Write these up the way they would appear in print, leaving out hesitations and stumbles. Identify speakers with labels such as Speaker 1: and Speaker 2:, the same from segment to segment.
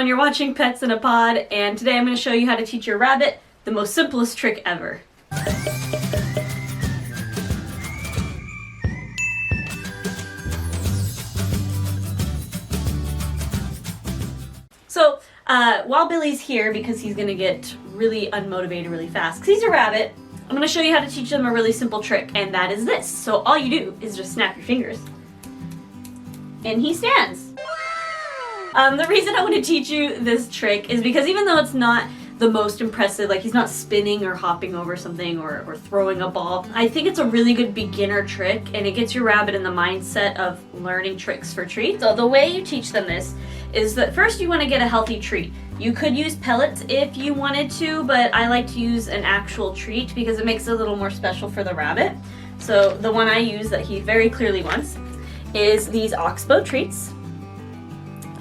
Speaker 1: everyone, you're watching Pets in a Pod, and today I'm going to show you how to teach your rabbit the most simplest trick ever. So, while Billy's here, because he's going to get really unmotivated really fast, because he's a rabbit, I'm going to show you how to teach them a really simple trick, and that is this. So all you do is just snap your fingers. And he stands. The reason I want to teach you this trick is because even though it's not the most impressive, like he's not spinning or hopping over something or throwing a ball, I think it's a really good beginner trick, and it gets your rabbit in the mindset of learning tricks for treats. So the way you teach them this is that first you want to get a healthy treat. You could use pellets if you wanted to, but I like to use an actual treat because it makes it a little more special for the rabbit. So the one I use that he very clearly wants is these Oxbow treats.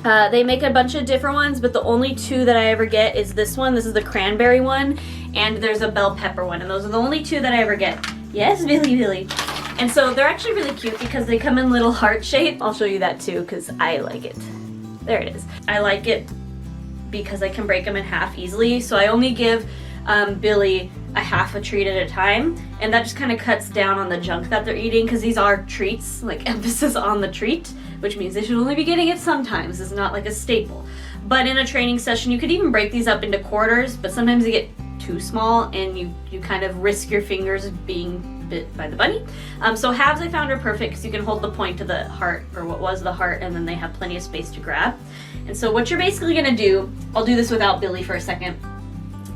Speaker 1: They make a bunch of different ones, but the only two that I ever get is this one. This is the cranberry one, and there's a bell pepper one, and those are the only two that I ever get. Yes, Billy. And so they're actually really cute because they come in little heart shape. I'll show you that too because I like it. There it is. I like it because I can break them in half easily, so I only give Billy a half a treat at a time, and that just kind of cuts down on the junk that they're eating because these are treats, like emphasis on the treat, which means they should only be getting it sometimes. It's not like a staple. But in a training session, you could even break these up into quarters, but sometimes they get too small and you kind of risk your fingers being bit by the bunny. So halves I found are perfect because you can hold the point to the heart, or what was the heart, and then they have plenty of space to grab. And so what you're basically gonna do, I'll do this without Billy for a second.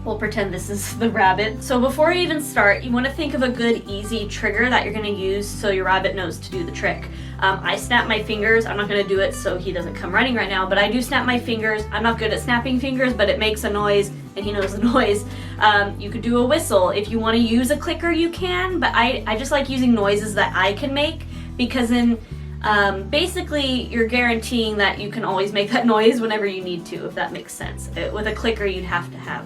Speaker 1: We'll pretend this is the rabbit. So before you even start, you want to think of a good, easy trigger that you're going to use so your rabbit knows to do the trick. I snap my fingers. I'm not going to do it so he doesn't come running right now, but I do snap my fingers. I'm not good at snapping fingers, but it makes a noise, and he knows the noise. You could do a whistle. If you want to use a clicker, you can, but I just like using noises that I can make, because then basically you're guaranteeing that you can always make that noise whenever you need to, if that makes sense. With a clicker, you'd have to have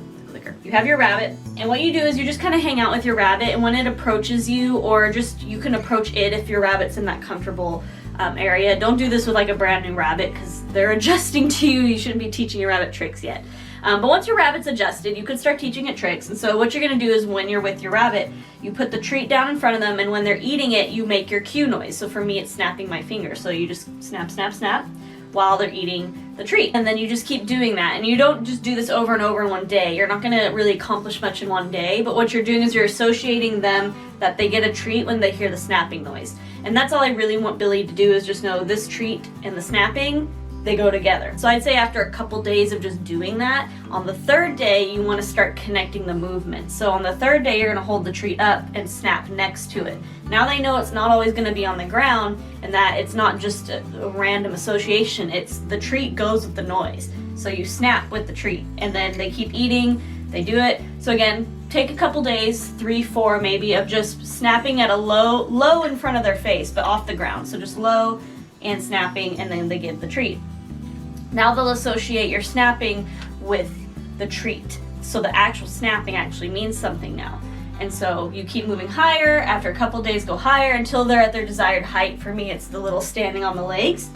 Speaker 1: You have your rabbit, and what you do is you just kind of hang out with your rabbit, and when it approaches you, or just you can approach it if your rabbit's in that comfortable area. Don't do this with like a brand new rabbit because they're adjusting to you. You shouldn't be teaching your rabbit tricks yet. But once your rabbit's adjusted, you could start teaching it tricks. And so what you're going to do is when you're with your rabbit, you put the treat down in front of them, and when they're eating it, you make your cue noise. So for me, it's snapping my finger. So you just snap, snap, snap while they're eating the treat. And then you just keep doing that. And you don't just do this over and over in one day. You're not going to really accomplish much in one day, but what you're doing is you're associating them that they get a treat when they hear the snapping noise. And that's all I really want Billy to do, is just know this treat and the snapping, they go together. So I'd say after a couple days of just doing that, on the third day you want to start connecting the movement. So on the third day you're going to hold the treat up and snap next to it. Now they know it's not always going to be on the ground, and that it's not just a random association. It's the treat goes with the noise. So you snap with the treat, and then they keep eating, they do it. So again, take a couple days, 3, 4 maybe, of just snapping at a low in front of their face, but off the ground. So just low and snapping, and then they get the treat. Now they'll associate your snapping with the treat. So the actual snapping actually means something now. And so you keep moving higher. After a couple days, go higher until they're at their desired height. For me, it's the little standing on the legs.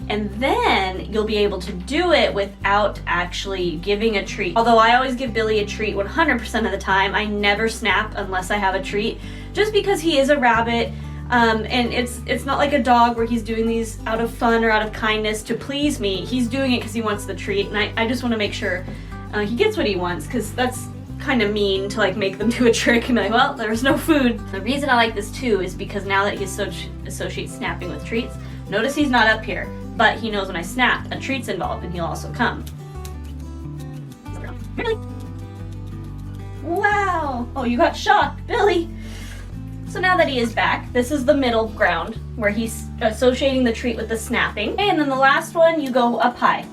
Speaker 1: And then you'll be able to do it without actually giving a treat. Although I always give Billy a treat 100% of the time. I never snap unless I have a treat, just because he is a rabbit. And it's not like a dog where he's doing these out of fun or out of kindness to please me. He's doing it because he wants the treat, and I just want to make sure he gets what he wants, because that's kind of mean to like make them do a trick and be like, well, there's no food. The reason I like this too is because now that he associates snapping with treats, notice he's not up here, but he knows when I snap, a treat's involved, and he'll also come. Really? Wow! Oh, you got shocked, Billy! So now that he is back, this is the middle ground where he's associating the treat with the snapping. And then the last one, you go up high.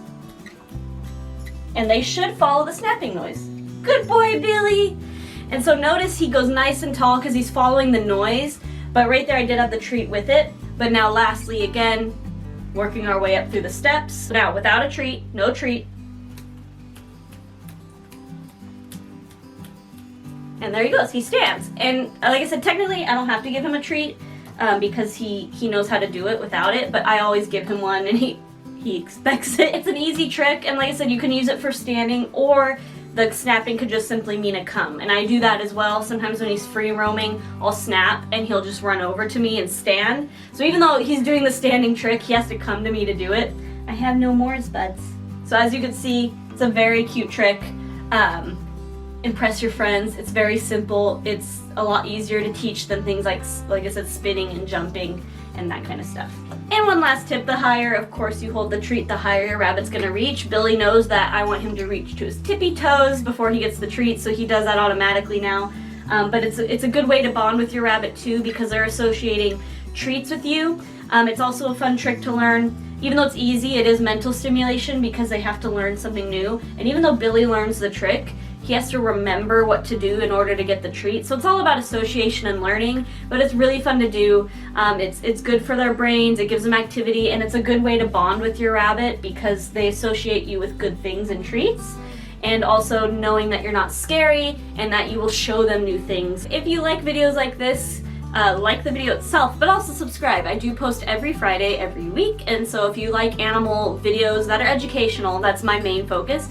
Speaker 1: And they should follow the snapping noise. Good boy, Billy! And so notice he goes nice and tall because he's following the noise, but right there I did have the treat with it. But now lastly, again, working our way up through the steps. Now without a treat, no treat. And there he goes, he stands. And like I said, technically I don't have to give him a treat because he knows how to do it without it, but I always give him one, and he he expects it. It's an easy trick, and like I said, you can use it for standing, or the snapping could just simply mean a come. And I do that as well. Sometimes when he's free roaming, I'll snap and he'll just run over to me and stand. So even though he's doing the standing trick, he has to come to me to do it. I have no more buds. So as you can see, it's a very cute trick. Impress your friends. It's very simple. It's a lot easier to teach than things like I said, spinning and jumping and that kind of stuff. And one last tip, the higher, of course, you hold the treat, the higher your rabbit's gonna reach. Billy knows that I want him to reach to his tippy toes before he gets the treat, so he does that automatically now. But it's a good way to bond with your rabbit too, because they're associating treats with you. It's also a fun trick to learn. Even though it's easy, it is mental stimulation because they have to learn something new. And even though Billy learns the trick, he has to remember what to do in order to get the treat. So it's all about association and learning, but it's really fun to do. It's good for their brains, it gives them activity, and it's a good way to bond with your rabbit because they associate you with good things and treats. And also knowing that you're not scary and that you will show them new things. If you like videos like this, like the video itself, but also subscribe. I do post every Friday, every week, and so if you like animal videos that are educational, that's my main focus.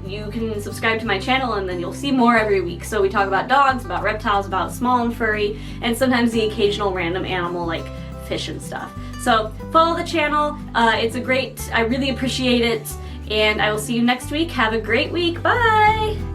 Speaker 1: You can subscribe to my channel and then you'll see more every week. So we talk about dogs, about reptiles, about small and furry, and sometimes the occasional random animal like fish and stuff. So follow the channel. It's a great, I really appreciate it, and I will see you next week. Have a great week. Bye!